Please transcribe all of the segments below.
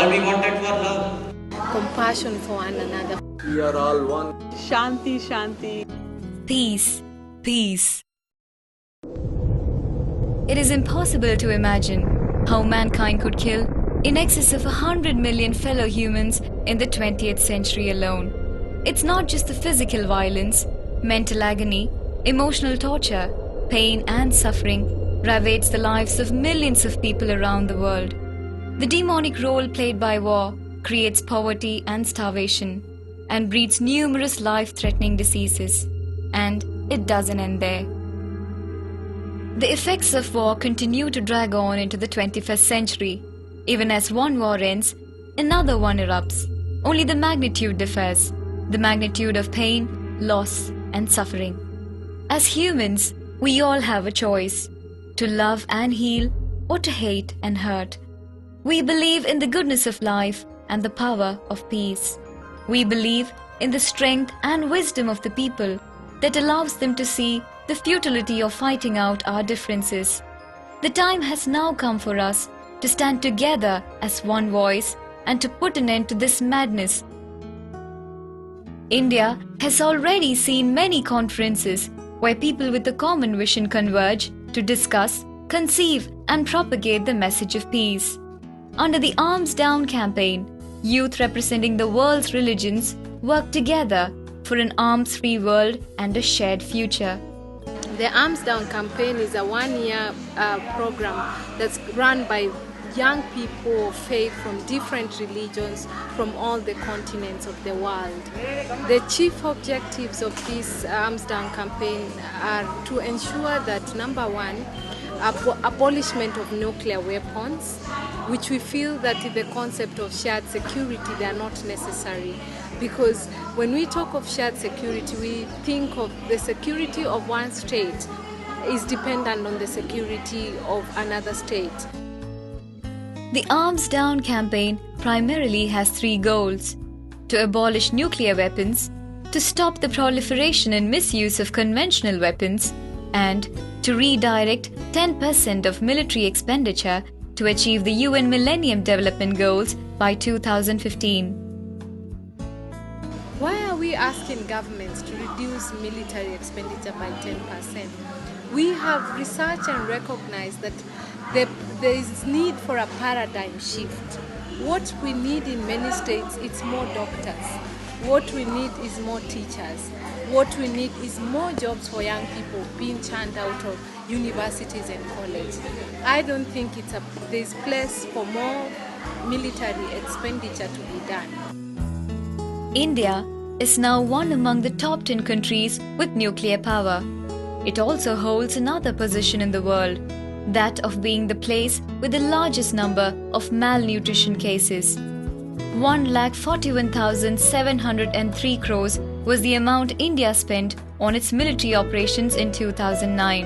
All we wanted were love. Compassion for one another. We are all one. Shanti, Shanti. Peace, peace. It is impossible to imagine how mankind could kill in excess of 100 million fellow humans in the 20th century alone. It's not just the physical violence, mental agony, emotional torture, pain and suffering ravaged the lives of millions of people around the world. The demonic role played by war creates poverty and starvation and breeds numerous life-threatening diseases. And it doesn't end there. The effects of war continue to drag on into the 21st century. Even as one war ends, another one erupts. Only the magnitude differs. The magnitude of pain, loss, and suffering. As humans, we all have a choice to love and heal or to hate and hurt. We believe in the goodness of life and the power of peace. We believe in the strength and wisdom of the people that allows them to see the futility of fighting out our differences. The time has now come for us to stand together as one voice and to put an end to this madness. India has already seen many conferences where people with a common vision converge to discuss, conceive and propagate the message of peace. Under the Arms Down campaign, youth representing the world's religions work together for an arms-free world and a shared future. The Arms Down campaign is a one-year program that's run by young people of faith from different religions from all the continents of the world. The chief objectives of this Arms Down campaign are to ensure that, number one, abolishment of nuclear weapons, which we feel that in the concept of shared security they are not necessary. Because when we talk of shared security, we think of the security of one state is dependent on the security of another state. The Arms Down campaign primarily has three goals: to abolish nuclear weapons, to stop the proliferation and misuse of conventional weapons, and to redirect 10% of military expenditure to achieve the UN Millennium Development Goals by 2015. Why are we asking governments to reduce military expenditure by 10%? We have researched and recognized that there is need for a paradigm shift. What we need in many states is more doctors. What we need is more teachers. What we need is more jobs for young people being churned out of universities and college. I don't think there's place for more military expenditure to be done. India is now one among the top 10 countries with nuclear power. It also holds another position in the world, that of being the place with the largest number of malnutrition cases. 1,41,703 crores was the amount India spent on its military operations in 2009.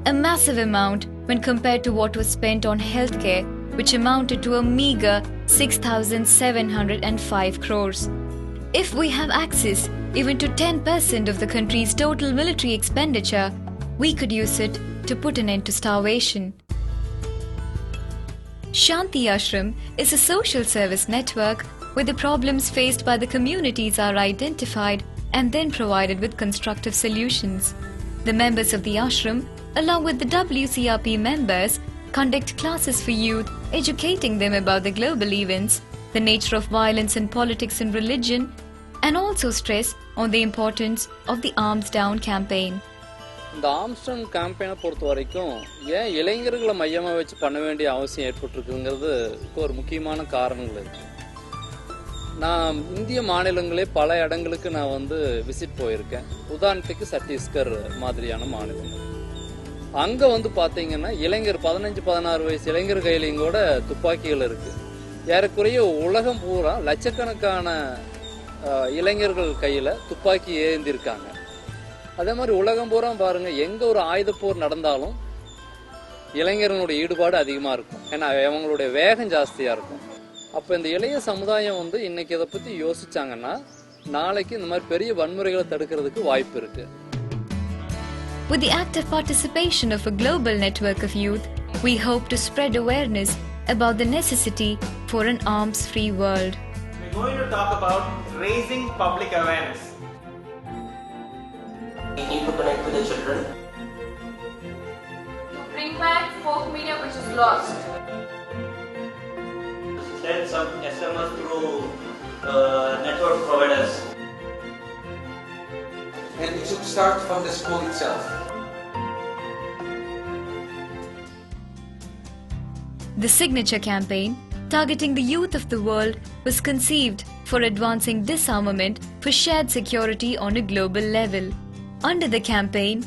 A massive amount when compared to what was spent on healthcare, which amounted to a meager 6,705 crores. If we have access even to 10% of the country's total military expenditure, we could use it to put an end to starvation. Shanti Ashram is a social service network where the problems faced by the communities are identified and then provided with constructive solutions. The members of the ashram, along with the WCRP members, conduct classes for youth, educating them about the global events, the nature of violence and politics and religion, and also stress on the importance of the Arms Down campaign. இந்த Armstrong கேம்பெயினை பொறுத்த வரைக்கும் ஏன் இளைஞர்களை மையமாக வச்சு பண்ண வேண்டிய அவசியம் ஏற்பட்டிருக்குங்கிறது ஒரு முக்கியமான காரணங்கள் இருக்கு. நான் இந்திய மாநிலங்களே பல இடங்களுக்கு நான் விசிட் போயிருக்கேன். உதாரணத்துக்கு சத்தீஸ்கர் மாதிரியான மாநிலங்கள். அங்கே பார்த்தீங்கன்னா இளைஞர் 15-16 வயசு இளைஞர் கையிலையும் கூட துப்பாக்கிகள் இருக்கு. ஏறக்குறைய உலகம் பூரா லட்சக்கணக்கான இளைஞர்கள் கையில் துப்பாக்கி ஏந்திருக்காங்க. அதே மாதிரி உலகம் பூரா பாருங்க, எங்க ஒரு ஆயுத போர் நடந்தாலும் இளைஞர்களுடைய ஈடுபாடு அதிகமா இருக்கும். ஏன்னா அவங்களுடைய வேகம் ஜாஸ்தியா இருக்கும். அப்ப இந்த இளைய சமுதாயம் இன்னைக்கு இதை பத்தி யோசிச்சாங்கன்னா நாளைக்கு இந்த மாதிரி பெரிய வன்முறைகளை தடுக்கிறதுக்கு வாய்ப்பு இருக்கு. With the active participation of a global network of youth, we hope to spread awareness about the necessity for an arms-free world. We're going to talk about raising public awareness. We need to connect with the children. To bring back folk media which is lost. Send some SMS through network providers. And it should start from the school itself. The signature campaign, targeting the youth of the world, was conceived for advancing disarmament for shared security on a global level. Under the campaign,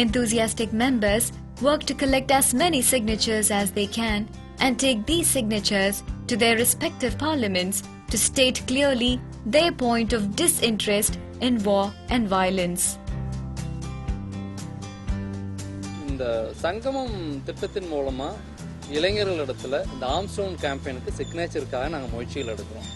enthusiastic members work to collect as many signatures as they can and take these signatures to their respective parliaments to state clearly their point of disinterest in war and violence. இந்த சங்கமம் திட்டத்தின் மூலமா இளைஞர்களிடத்துல இந்த Armstrong கேம்பெயினுக்கு சிக்னேச்சருக்காக நாங்கள் முயற்சிகள் எடுக்கிறோம்.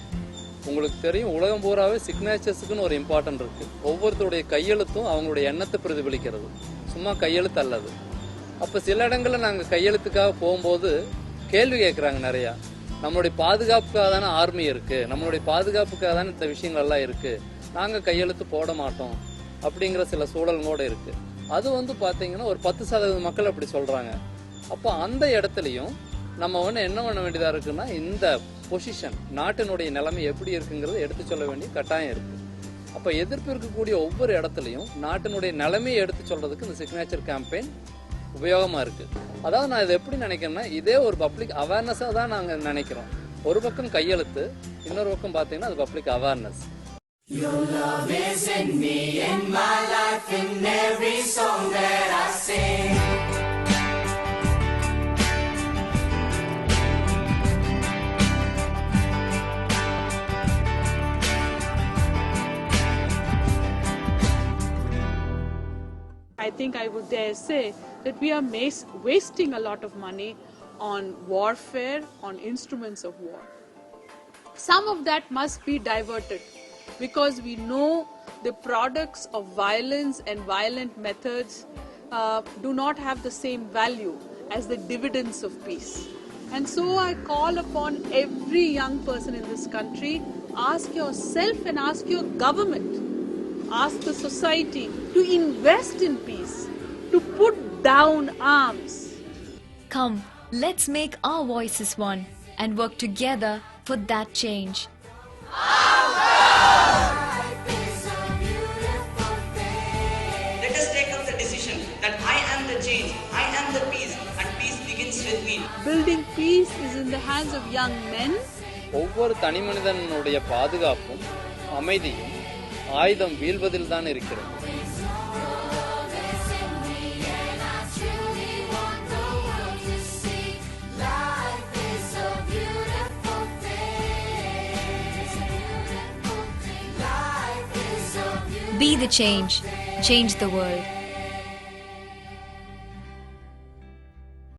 உங்களுக்கு தெரியும், உலகம் பூராவே சிக்னேச்சர்ஸுக்குன்னு ஒரு இம்பார்ட்டன்ட் இருக்கு. ஒவ்வொருத்தருடைய கையெழுத்தும் அவங்களுடைய எண்ணத்தை பிரதிபலிக்கிறது, சும்மா கையெழுத்து அல்லது. அப்போ சில இடங்களில் நாங்கள் கையெழுத்துக்காக போகும்போது கேள்வி கேட்குறாங்க நிறையா. நம்மளுடைய பாதுகாப்புக்காக தானே ஆர்மி இருக்கு, நம்மளுடைய பாதுகாப்புக்காக தானே இந்த விஷயங்கள் எல்லாம் இருக்கு, நாங்கள் கையெழுத்து போட மாட்டோம் அப்படிங்கிற சில சூழல்களோட இருக்கு. அது பார்த்தீங்கன்னா ஒரு 10% மக்கள் அப்படி சொல்றாங்க. அப்போ அந்த இடத்துலையும் நம்ம என்ன பண்ண வேண்டியதாக இருக்குன்னா, இந்த பொசிஷன் நாட்டினுடைய நிலைமை எப்படி இருக்குங்கிறத எடுத்து சொல்ல வேண்டிய கட்டாயம் இருக்கு. அப்போ எதிர்ப்பு இருக்கக்கூடிய ஒவ்வொரு இடத்துலையும் நாட்டினுடைய நிலைமையை எடுத்து சொல்றதுக்கு இந்த சிக்னேச்சர் கேம்பெயின் உபயோகமாக இருக்கு. அதாவது நான் இதை எப்படி நினைக்கிறேன்னா, இதே ஒரு பப்ளிக் அவேர்னஸாக தான் நாங்கள் நினைக்கிறோம். ஒரு பக்கம் கையெழுத்து, இன்னொரு பக்கம் பார்த்தீங்கன்னா அது public awareness. Your love is in me, in my life, in every song that I sing. I think I would dare say that we are wasting a lot of money on warfare, on instruments of war. Some of that must be diverted, because we know the products of violence and violent methods do not have the same value as the dividends of peace. And so I call upon every young person in this country, ask yourself and ask your government, ask the society to invest in peace, to put down arms. Come, let's make our voices one and work together for that change. Let us take up the decision that I am the change, I am the peace, and peace begins with me. Building peace is in the hands of young men. ஒவ்வொரு தனி மனிதனுடைய பாதுகாப்பும் அமைதியும் ஆயுதம் வீழ்வதில் தான் இருக்கிறது. Be the change. Change the world.